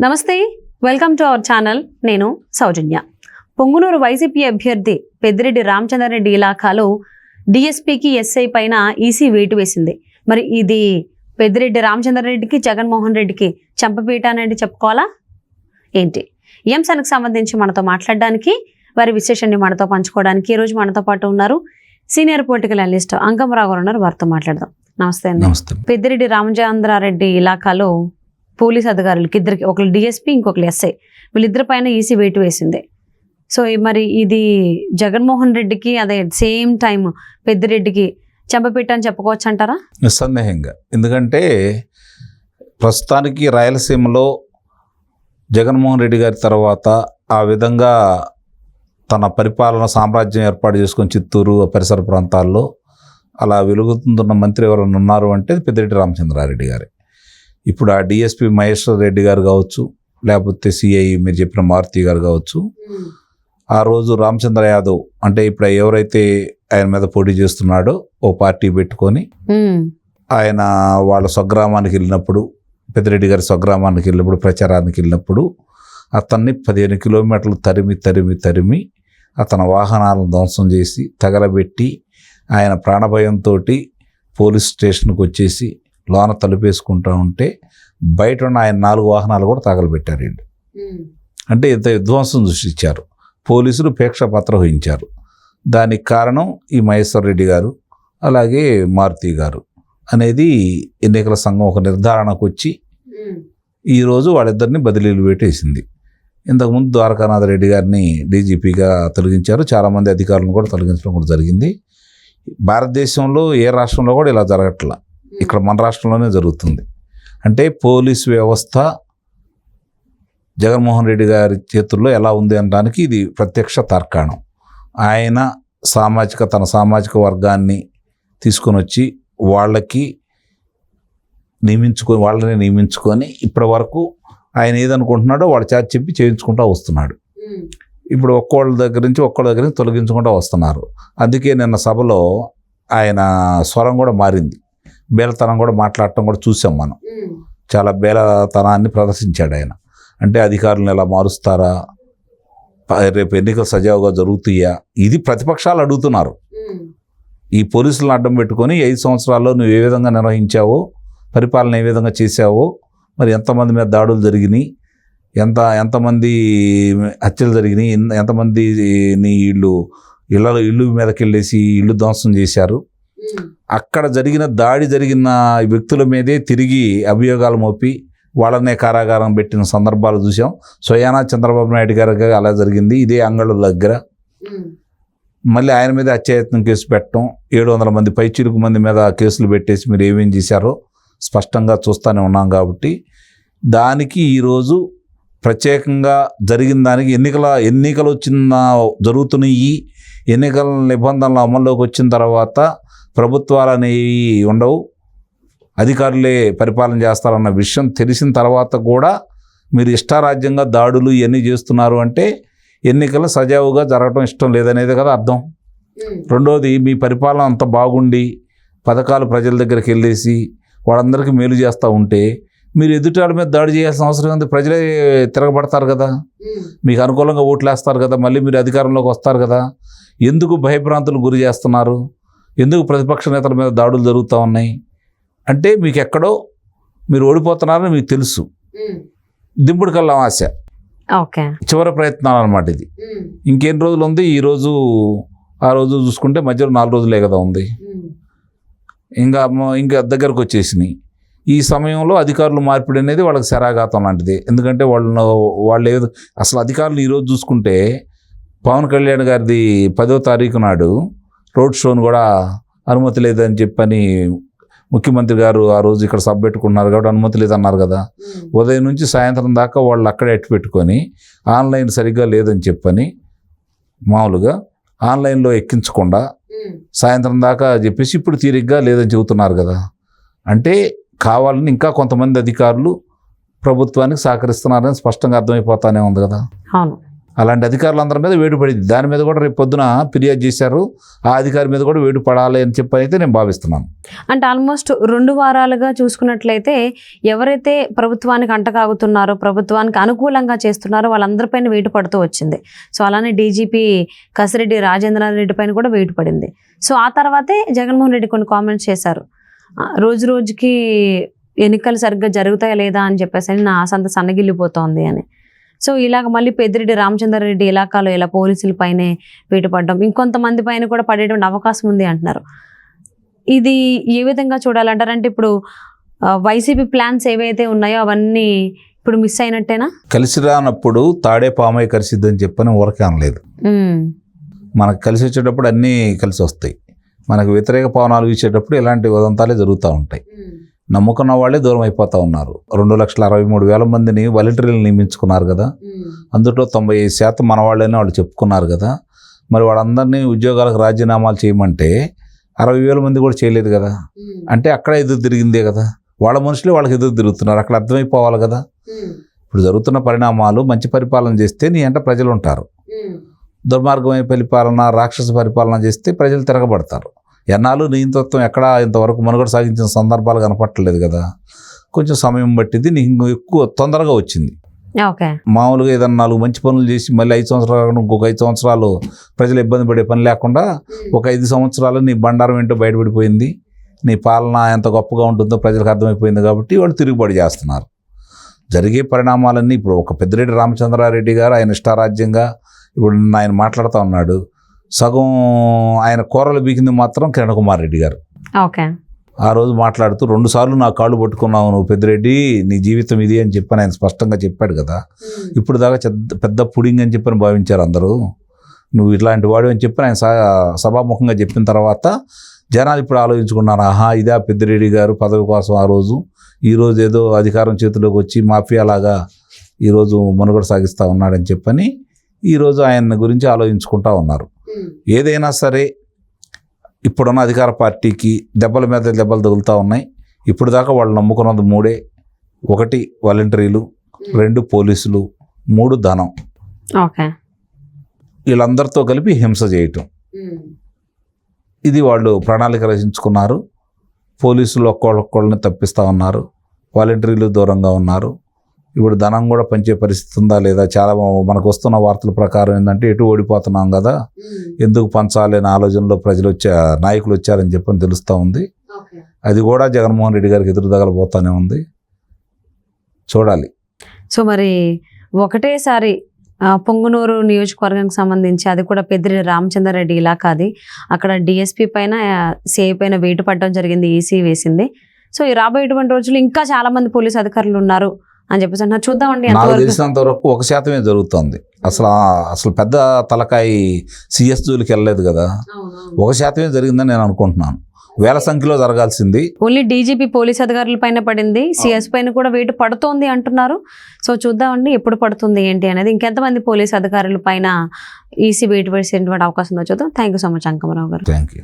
నమస్తే, welcome to our channel. నేను సౌజన్య. Punganur YCP అభ్యర్థి పెద్దిరెడ్డి రామచంద్రారెడ్డి ఇలాఖాలో డిఎస్పీకి ఎస్ఐ పైన ఈసీ వేటు వేసింది. మరి ఇది పెద్దిరెడ్డి రామచంద్రారెడ్డికి జగన్మోహన్ రెడ్డికి చెంపపీట అనేది చెప్పుకోవాలా ఏంటి? ఈ అంశానికి సంబంధించి మనతో మాట్లాడడానికి, వారి విశేషాన్ని మనతో పంచుకోవడానికి ఈరోజు మనతో పాటు ఉన్నారు సీనియర్ పొలిటికల్ అనలిస్ట్ అంకమరావు గారు ఉన్నారు. వారితో మాట్లాడదాం. నమస్తే అండి. నమస్తే. పెద్దిరెడ్డి రామచంద్రారెడ్డి ఇలాఖాలో పోలీస్ అధికారులకి ఇద్దరికి, ఒకరు డిఎస్పీ ఇంకొకరు ఎస్ఐ, వీళ్ళిద్దరి పైన ఈసీ వేటు వేసింది. సో మరి ఇది జగన్మోహన్ రెడ్డికి అదే సేమ్ టైం పెద్దిరెడ్డికి చెంపపీట అని చెప్పుకోవచ్చు అంటారా? నిస్సందేహంగా. ఎందుకంటే ప్రస్తుతానికి రాయలసీమలో జగన్మోహన్ రెడ్డి గారి తర్వాత ఆ విధంగా తన పరిపాలన సామ్రాజ్యం ఏర్పాటు చేసుకొని చిత్తూరు పరిసర ప్రాంతాల్లో అలా వెలుగుతున్న మంత్రి ఎవరైనా ఉన్నారు అంటే పెద్దిరెడ్డి రామచంద్రారెడ్డి గారే. ఇప్పుడు ఆ డిఎస్పీ మహేశ్వర్ రెడ్డి గారు కావచ్చు, లేకపోతే సిఐ మీరు చెప్పిన మారుతి గారు కావచ్చు, ఆ రోజు రామచంద్ర యాదవ్ అంటే ఇప్పుడు ఎవరైతే ఆయన మీద పోటీ చేస్తున్నాడో ఓ పార్టీ పెట్టుకొని ఆయన వాళ్ళ స్వగ్రామానికి వెళ్ళినప్పుడు, పెద్దిరెడ్డి గారి స్వగ్రామానికి వెళ్ళినప్పుడు, ప్రచారానికి వెళ్ళినప్పుడు అతన్ని 15 కిలోమీటర్లు తరిమి అతని వాహనాలను ధ్వంసం చేసి తగలబెట్టి ఆయన ప్రాణభయంతో పోలీస్ స్టేషన్కి వచ్చేసి లోన తలుపేసుకుంటూ ఉంటే బయట ఉన్న ఆయన 4 వాహనాలు కూడా తగలబెట్టారు వీళ్ళు. అంటే ఇంత విధ్వంసం సృష్టించారు. పోలీసులు పేక్షాపత్ర వహించారు. దానికి కారణం ఈ మహేశ్వర్ రెడ్డి గారు అలాగే మారుతి గారు అనేది ఎన్నికల సంఘం ఒక నిర్ధారణకు వచ్చి ఈరోజు వాళ్ళిద్దరిని బదిలీలు పెట్టేసింది. ఇంతకుముందు ద్వారకానాథ్ రెడ్డి గారిని డీజీపీగా తొలగించారు. చాలామంది అధికారులను కూడా తొలగించడం కూడా జరిగింది. భారతదేశంలో ఏ రాష్ట్రంలో కూడా ఇలా జరగట్లా, ఇక్కడ మన రాష్ట్రంలోనే జరుగుతుంది. అంటే పోలీస్ వ్యవస్థ జగన్మోహన్ రెడ్డి గారి చేతుల్లో ఎలా ఉంది అనడానికి ఇది ప్రత్యక్ష తార్కాణం. ఆయన తన సామాజిక వర్గాన్ని తీసుకొని వచ్చి వాళ్ళని నియమించుకొని ఇప్పటి వరకు ఆయన ఏదనుకుంటున్నాడో వాళ్ళ చేత చెప్పి చేయించుకుంటూ వస్తున్నాడు. ఇప్పుడు ఒక్కోళ్ళ దగ్గర నుంచి తొలగించుకుంటూ వస్తున్నారు. అందుకే నిన్న సభలో ఆయన స్వరం కూడా మారింది. బేలతనం కూడా మాట్లాడటం కూడా చూసాం మనం. చాలా బేలతనాన్ని ప్రదర్శించాడు ఆయన. అంటే అధికారులను ఎలా మారుస్తారా, రేపు ఎన్నికలు సజావుగా జరుగుతాయా, ఇది ప్రతిపక్షాలు అడుగుతున్నారు. ఈ పోలీసులను అడ్డం పెట్టుకొని 5 సంవత్సరాల్లో నువ్వు ఏ విధంగా నిర్వహించావో, పరిపాలన ఏ విధంగా చేశావో, మరి ఎంతమంది మీద దాడులు జరిగినాయి, ఎంతమంది హత్యలు జరిగినాయి, ఎంతమంది నీ ఇళ్ళు మీదకి వెళ్ళేసి ఇళ్ళు ధ్వంసం చేశారు, అక్కడ దాడి జరిగిన వ్యక్తుల మీదే తిరిగి అభియోగాలు మోపి వాళ్ళనే కారాగారం పెట్టిన సందర్భాలు చూసాం. స్వయానా చంద్రబాబు నాయుడు గారికి అలా జరిగింది. ఇదే అంగళ్ళ దగ్గర మళ్ళీ ఆయన మీద హత్యాయత్నం కేసు పెట్టడం, 700 మంది పైచిలుకు మంది మీద కేసులు పెట్టేసి మీరు ఏమేం చేశారో స్పష్టంగా చూస్తూనే ఉన్నాం. కాబట్టి దానికి ఈరోజు ప్రత్యేకంగా జరిగిన దానికి ఎన్నికలు జరుగుతున్నాయి. ఎన్నికల నిబంధనలు అమల్లోకి వచ్చిన తర్వాత ప్రభుత్వాలు అనేవి ఉండవు, అధికారులే పరిపాలన చేస్తారన్న విషయం తెలిసిన తర్వాత కూడా మీరు ఇష్టారాజ్యంగా దాడులు ఇవన్నీ చేస్తున్నారు అంటే ఎన్నికలు సజావుగా జరగడం ఇష్టం లేదనేది కదా అర్థం. రెండోది, మీ పరిపాలన అంత బాగుండి పథకాలు ప్రజల దగ్గరికి వెళ్ళేసి వాళ్ళందరికీ మేలు చేస్తూ ఉంటే మీరు ఎదుటాడి మీద దాడి చేయాల్సిన అవసరం ఉంది. ప్రజలే తిరగబడతారు కదా, మీకు అనుకూలంగా ఓట్లు వేస్తారు కదా, మళ్ళీ మీరు అధికారంలోకి వస్తారు కదా. ఎందుకు భయభ్రాంతులు గురి చేస్తున్నారు? ఎందుకు ప్రతిపక్ష నేతల మీద దాడులు జరుగుతూ ఉన్నాయి అంటే మీకు ఎక్కడో మీరు ఓడిపోతున్నారని మీకు తెలుసు. దింపుడు కల్లా ఆశ, చివరి ప్రయత్నాలు అన్నమాట ఇది. ఇంకెన్ని రోజులు ఉంది? ఆ రోజు చూసుకుంటే మధ్యలో 4 రోజులే కదా ఉంది. ఇంకా దగ్గరకు వచ్చేసినాయి. ఈ సమయంలో అధికారులు మార్పిడి అనేది వాళ్ళకి శరాఘాతం లాంటిది. ఎందుకంటే వాళ్ళు అసలు అధికారులు ఈరోజు చూసుకుంటే పవన్ కళ్యాణ్ గారిది 10వ తారీఖు నాడు రోడ్ షోను కూడా అనుమతి లేదని చెప్పని ముఖ్యమంత్రి గారు ఆ రోజు ఇక్కడ సభ పెట్టుకున్నారు కాబట్టి అనుమతి లేదన్నారు కదా. ఉదయం నుంచి సాయంత్రం దాకా వాళ్ళు అక్కడే ఎట్టు పెట్టుకొని ఆన్లైన్ సరిగ్గా లేదని చెప్పని మామూలుగా ఆన్లైన్లో ఎక్కించకుండా సాయంత్రం దాకా చెప్పేసి ఇప్పుడు తీరిగ్గా లేదని చెబుతున్నారు కదా. అంటే కావాలని ఇంకా కొంతమంది అధికారులు ప్రభుత్వానికి సహకరిస్తున్నారని స్పష్టంగా అర్థమైపోతానే ఉంది కదా. అలాంటి అధికారులందరి మీద వేటు పడింది. దాని మీద కూడా రేపు పొద్దున ఫిర్యాదు చేశారు. ఆ అధికారి మీద కూడా వేటు పడాలి అని చెప్పి అయితే నేను భావిస్తున్నాను. అంటే ఆల్మోస్ట్ 2 వారాలుగా చూసుకున్నట్లయితే ఎవరైతే ప్రభుత్వానికి అంటకాగుతున్నారో, ప్రభుత్వానికి అనుకూలంగా చేస్తున్నారో వాళ్ళందరిపైన వేటు పడుతూ వచ్చింది. సో అలానే డీజీపీ కసిరెడ్డి రాజేంద్రనాథ్ రెడ్డి పైన కూడా వేటు పడింది. సో ఆ తర్వాతే జగన్మోహన్ రెడ్డి కొన్ని కామెంట్స్ చేశారు. రోజు రోజుకి ఎన్నికలు సరిగ్గా జరుగుతాయా లేదా అని చెప్పేసి నా ఆశ అంతా సన్నగిల్లిపోతోంది అని. సో ఇలాగ మళ్ళీ పెద్దిరెడ్డి రామచంద్రారెడ్డి ఇలాకాలో ఇలా పోలీసుల పైనే వేటు పడడం, ఇంకొంతమంది పైన కూడా పడేటువంటి అవకాశం ఉంది అంటున్నారు. ఇది ఏ విధంగా చూడాలంటారు? అంటే ఇప్పుడు వైసీపీ ప్లాన్స్ ఏవైతే ఉన్నాయో అవన్నీ ఇప్పుడు మిస్ అయినట్టేనా? కలిసి రానప్పుడు తాడే పామై కలిసిద్దని చెప్పని ఊరకే అనలేదు. మనకు కలిసి వచ్చేటప్పుడు అన్నీ కలిసి వస్తాయి. మనకు వ్యతిరేక పవనాలు వీచేటప్పుడు ఇలాంటి ఉదంతాలే జరుగుతూ ఉంటాయి. నమ్ముకున్న వాళ్ళే దూరం అయిపోతూ ఉన్నారు. 2,63,000 మందిని వాలంటీర్లు నియమించుకున్నారు కదా, అందులో 95% మన వాళ్ళని వాళ్ళు చెప్పుకున్నారు కదా. మరి వాళ్ళందరినీ ఉద్యోగాలకు రాజీనామాలు చేయమంటే 60,000 మంది కూడా చేయలేదు కదా. అంటే అక్కడ ఎదురు తిరిగిందే కదా, వాళ్ళ మనుషులే వాళ్ళకి ఎదురు తిరుగుతున్నారు. అక్కడ అర్థమైపోవాలి కదా. ఇప్పుడు జరుగుతున్న పరిణామాలు మంచి పరిపాలన చేస్తే నీ అంటే ప్రజలు ఉంటారు. దుర్మార్గమైన పరిపాలన, రాక్షస పరిపాలన చేస్తే ప్రజలు తిరగబడతారు. ఎన్నాళ్ళు నియంతృత్వం ఎక్కడా ఇంతవరకు మనుగడ సాగించిన సందర్భాలు కనపట్టలేదు కదా. కొంచెం సమయం బట్టిది నీకు ఎక్కువ తొందరగా వచ్చింది. మామూలుగా ఏదన్నా 4 మంచి పనులు చేసి మళ్ళీ 5 సంవత్సరాలు ఇంకొక 5 సంవత్సరాలు ప్రజలు ఇబ్బంది పడే పని లేకుండా ఒక 5 సంవత్సరాలు నీ బండారం ఏంటో బయటపడిపోయింది. నీ పాలన ఎంత గొప్పగా ఉంటుందో ప్రజలకు అర్థమైపోయింది. కాబట్టి వాళ్ళు తిరుగుబాటు చేస్తున్నారు. జరిగే పరిణామాలన్నీ ఇప్పుడు ఒక పెద్దిరెడ్డి రామచంద్రారెడ్డి గారు ఆయన ఇష్టారాజ్యంగా ఇప్పుడు ఆయన మాట్లాడుతూ ఉన్నాడు. సగం ఆయన కూరలు బీకింది మాత్రం కిరణ్ కుమార్ రెడ్డి గారు. ఆ రోజు మాట్లాడుతూ 2 సార్లు నా కాళ్ళు పట్టుకున్నావు నువ్వు పెద్దిరెడ్డి, నీ జీవితం ఇది అని చెప్పని ఆయన స్పష్టంగా చెప్పాడు కదా. ఇప్పుడు దాకా పెద్ద పుడింగ్ అని చెప్పని భావించారు అందరూ. నువ్వు ఇట్లాంటి వాడు అని చెప్పి ఆయన సభాముఖంగా చెప్పిన తర్వాత జనాలు ఇప్పుడు ఆలోచించుకున్నారు, ఆహా ఇదే పెద్దిరెడ్డి గారు పదవి కోసం ఆ రోజు, ఈరోజు ఏదో అధికారం చేతిలోకి వచ్చి మాఫియాలాగా ఈరోజు మనుగడ సాగిస్తూ ఉన్నాడని చెప్పని ఈరోజు ఆయన గురించి ఆలోచించుకుంటూ ఉన్నారు. ఏదైనా సరే ఇప్పుడున్న అధికార పార్టీకి దెబ్బల మీద దెబ్బలు తగులుతూ ఉన్నాయి. ఇప్పుడు దాకా వాళ్ళు నమ్ముకున్నది 3: 1 వాలంటీర్లు, 2 పోలీసులు, 3 ధనం. వీళ్ళందరితో కలిపి హింస చేయటం, ఇది వాళ్ళు ప్రణాళిక రచించుకున్నారు. పోలీసులు ఒక్కొక్కళ్ళని తప్పిస్తూ ఉన్నారు, వాలంటీర్లు దూరంగా ఉన్నారు. ఇప్పుడు ధనం కూడా పంచే పరిస్థితి ఉందా లేదా? చాలా మనకు వస్తున్న వార్తల ప్రకారం ఏంటంటే ఎటు ఓడిపోతున్నాం కదా, ఎందుకు పంచాలి అనే ఆలోచనలో నాయకులు వచ్చారని చెప్పని తెలుస్తూ ఉంది. అది కూడా జగన్మోహన్ రెడ్డి గారికి ఎదురు తగలబోతానే ఉంది, చూడాలి. సో మరి ఒకటేసారి పొంగునూరు నియోజకవర్గానికి సంబంధించి అది కూడా పెద్దిరెడ్డి రామచంద్రారెడ్డి ఇలాకాది, అక్కడ డిఎస్పీ పైన సిఐ పైన వేటు పడడం జరిగింది, ఈసీ వేసింది. సో ఈ రాబోయేటువంటి రోజులు ఇంకా చాలా మంది పోలీసు అధికారులు ఉన్నారు అని చెప్పేసి అంటున్నారు. చూద్దామండి. నాకు తెలిసినంత వరకు 1% జరుగుతుంది. అసలు పెద్ద తలకాయ సిఎస్ జోలికి వెళ్ళలేదు కదా, 1% జరిగిందని నేను అనుకుంటున్నాను. వేల సంఖ్యలో జరగాల్సింది. ఓన్లీ డీజీపీ పోలీస్ అధికారుల పైన పడింది, సిఎస్ పైన కూడా వేటు పడుతోంది అంటున్నారు. సో చూద్దామండి ఎప్పుడు పడుతుంది ఏంటి అనేది, ఇంకెంతమంది పోలీస్ అధికారుల పైన ఈసీ వేటు వేసేటువంటి అవకాశం ఉందో చూద్దాం. Thank you so much Ankamarao గారు. Thank you.